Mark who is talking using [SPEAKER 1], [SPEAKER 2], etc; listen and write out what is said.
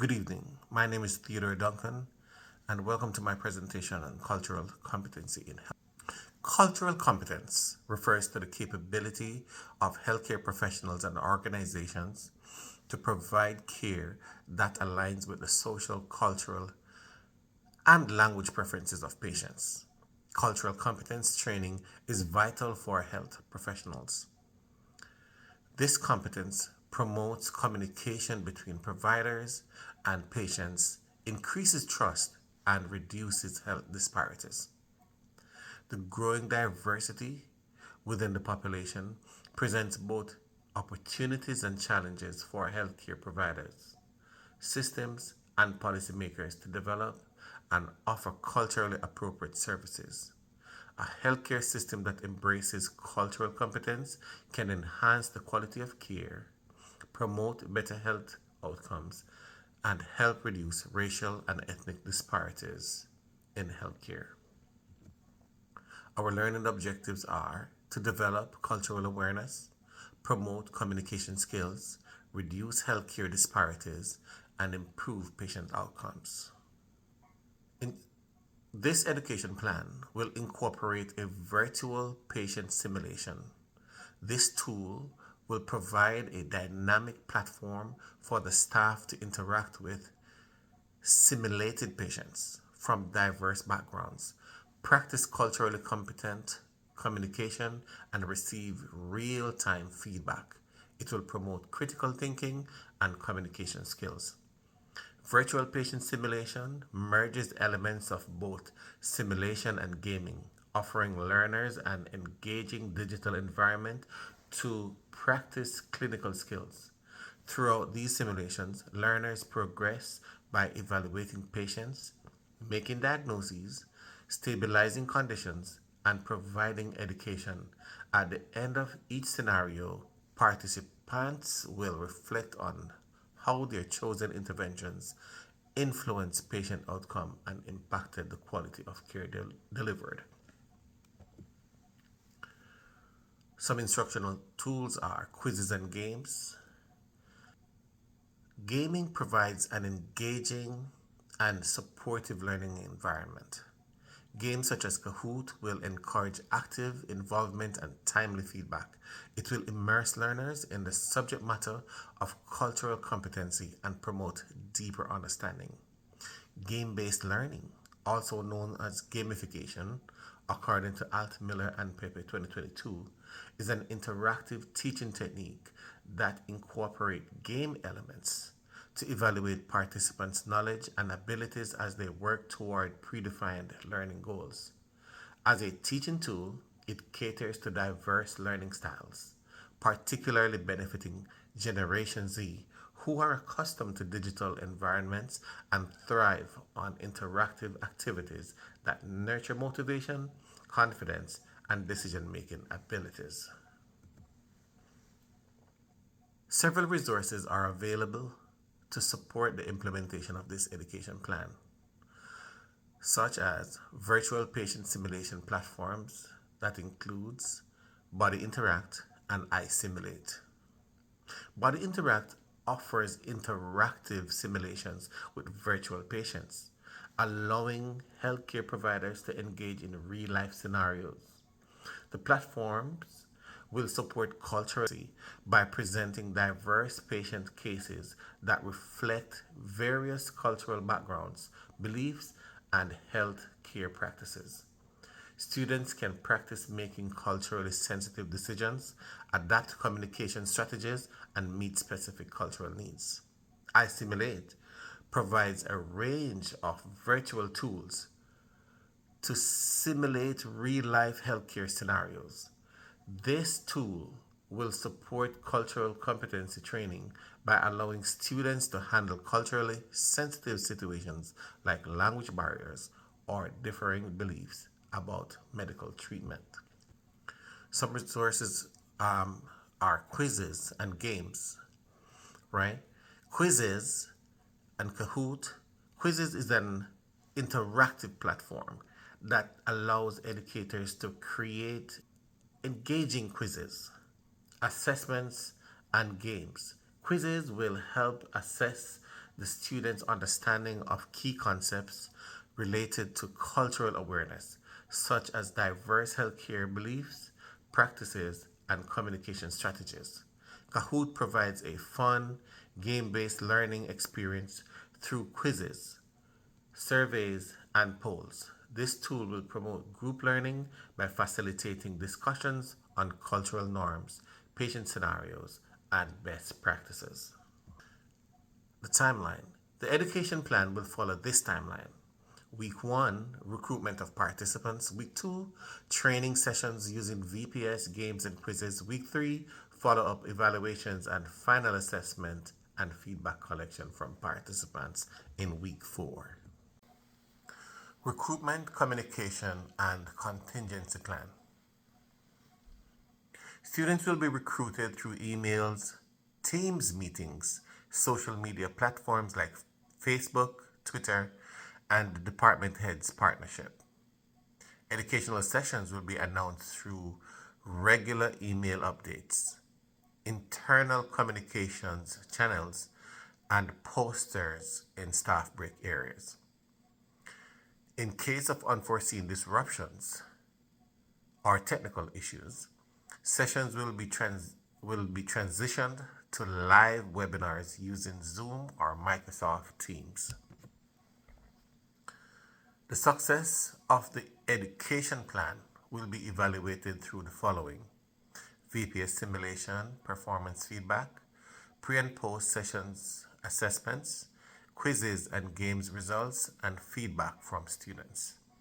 [SPEAKER 1] Good evening. My name is Theodore Duncan, and welcome to my presentation on cultural competency in health. Cultural competence refers to the capability of healthcare professionals and organizations to provide care that aligns with the social, cultural, and language preferences of patients. Cultural competence training is vital for health professionals. This competence promotes communication between providers and patients, increases trust, and reduces health disparities. The growing diversity within the population presents both opportunities and challenges for healthcare providers, systems, and policymakers to develop and offer culturally appropriate services. A healthcare system that embraces cultural competence can enhance the quality of care, promote better health outcomes, and help reduce racial and ethnic disparities in healthcare. Our learning objectives are to develop cultural awareness, promote communication skills, reduce healthcare disparities, and improve patient outcomes. In this education plan will incorporate a virtual patient simulation. This tool will provide a dynamic platform for the staff to interact with simulated patients from diverse backgrounds, practice culturally competent communication, and receive real time feedback. It will promote critical thinking and communication skills. Virtual patient simulation merges elements of both simulation and gaming, offering learners an engaging digital environment to practice clinical skills. Throughout these simulations, learners progress by evaluating patients, making diagnoses, stabilizing conditions, and providing education. At the end of each scenario, participants will reflect on how their chosen interventions influenced patient outcome and impacted the quality of care delivered. Some instructional tools are quizzes and games. Gaming provides an engaging and supportive learning environment. Games such as Kahoot will encourage active involvement and timely feedback. It will immerse learners in the subject matter of cultural competency and promote deeper understanding. Game-based learning, also known as gamification, according to Altmiller and Pepe 2022, is an interactive teaching technique that incorporates game elements to evaluate participants' knowledge and abilities as they work toward predefined learning goals. As a teaching tool, it caters to diverse learning styles, particularly benefiting Generation Z, who are accustomed to digital environments and thrive on interactive activities that nurture motivation, confidence, and decision making abilities. Several resources are available to support the implementation of this education plan, such as virtual patient simulation platforms that includes Body Interact and iSimulate. Body Interact offers interactive simulations with virtual patients, allowing healthcare providers to engage in real life scenarios. The platforms will support culturally by presenting diverse patient cases that reflect various cultural backgrounds, beliefs, and health care practices. Students can practice making culturally sensitive decisions, adapt communication strategies, and meet specific cultural needs. iSimulate provides a range of virtual tools to simulate real life healthcare scenarios. This tool will support cultural competency training by allowing students to handle culturally sensitive situations like language barriers or differing beliefs about medical treatment. Some resources are quizzes and games, right? Quizzes and Kahoot. Quizzes is an interactive platform that allows educators to create engaging quizzes, assessments, and games. Quizzes will help assess the students' understanding of key concepts related to cultural awareness, such as diverse healthcare beliefs, practices, and communication strategies. Kahoot provides a fun, game based learning experience through quizzes, surveys, and polls. This tool will promote group learning by facilitating discussions on cultural norms, patient scenarios, and best practices. The timeline. The education plan will follow this timeline. Week 1, recruitment of participants. Week 2, training sessions using VPS, games, and quizzes. Week 3, follow up evaluations and final assessment and feedback collection from participants in week 4. Recruitment, communication, and contingency plan. Students will be recruited through emails, Teams meetings, social media platforms like Facebook, Twitter, and the department head's partnership. Educational sessions will be announced through regular email updates, internal communications channels, and posters in staff break areas. In case of unforeseen disruptions or technical issues, sessions will be transitioned to live webinars using Zoom or Microsoft Teams. The success of the education plan will be evaluated through the following: VPS simulation, performance feedback, pre and post sessions assessments, quizzes and games results, and feedback from students.